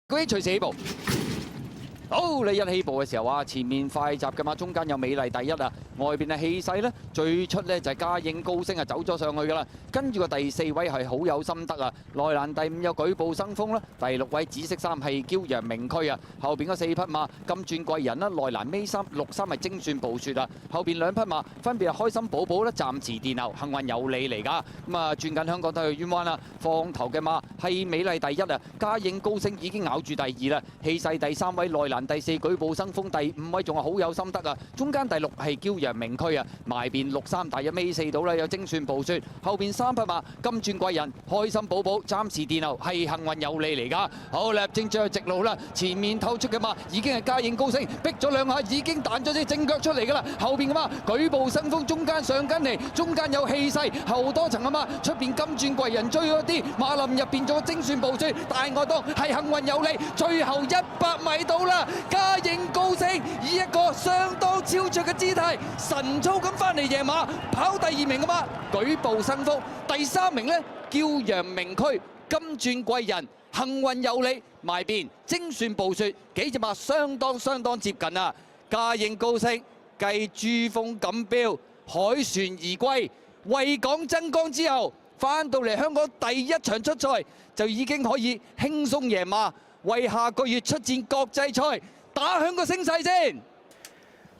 佢隨時起步。好，你一起步嘅時候啊，前面快閘嘅馬，中間有美麗第一啊，外邊嘅氣勢呢，最出呢就係嘉應高升啊，走咗上去噶啦。跟住個第4位係好有心得啊，內欄第5有舉步生風啦，第6位紫色衫係驕陽明區啊，後邊嗰4匹馬金鑽貴人啦，內欄尾3、6、3係精算暴雪啊，後邊2匹馬分別係開心寶寶啦，暫時殿後，幸運有利嚟㗎。咁啊，轉緊香港體育圈彎啦，放頭嘅馬係美麗第一啊，嘉應高升已經咬住第2啦，氣勢第3位內欄。第4舉步生風，第5位仲係好有心得啊！中間第6係驕陽明區啊，埋邊6、3大約尾4到啦，有精算暴雪，後邊3匹馬金鑽貴人、開心寶寶暫時殿後，係幸運有利嚟㗎。好啦，正進入直路啦，前面透出嘅馬已經係嘉應高升，逼咗2下已經彈咗隻正腳出嚟㗎啦。後邊嘅馬舉步生風，中間上緊嚟，中間有氣勢，後多層嘅馬出邊金鑽貴人追咗啲，馬林入邊仲有精算暴雪，大外檔係幸運有利，最後100米到啦。嘉應高升以一個相當超卓嘅姿態，神操咁翻嚟贏馬，跑第2名嘅馬舉步生風，第3名呢驕陽明區金鑽貴人幸運有利，埋邊精算暴雪，幾隻馬相當接近啊！嘉應高升繼珠峰錦標凱旋而歸，為港爭光之後，翻到嚟香港第1場出賽就已經可以輕鬆贏馬。為下個月出戰國際賽打響個聲勢先。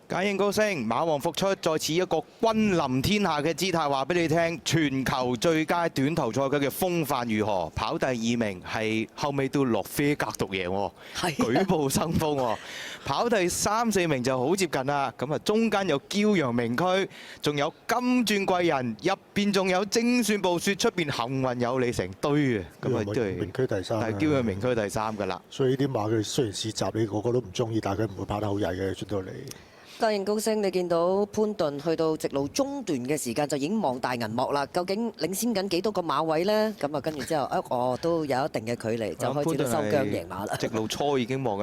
嘉應高升馬王復出，再次一個君臨天下嘅姿態，話俾你聽，全球最佳短途賽區嘅風範如何？跑第2名係後尾都落啡格獨贏喎，舉步生風喎。跑第3、4名就好接近啦。咁啊，中間有驕陽明區，仲有金鑽貴人，入邊仲有精算暴雪，出邊幸運有利成堆嘅。咁啊，都係明區第3，係驕陽明區第3㗎啦。所以呢啲馬佢雖然試閘，你個個都唔中意，但係佢唔會跑得好曳嘅出到嚟。嘉應高升，你見到潘頓去到直路中段嘅時間就已經望大銀幕啦，究竟領先緊幾多個馬位呢？咁啊，跟住之後，我都有一定嘅距離，就開始都收腳贏馬啦。直路初已經望緊。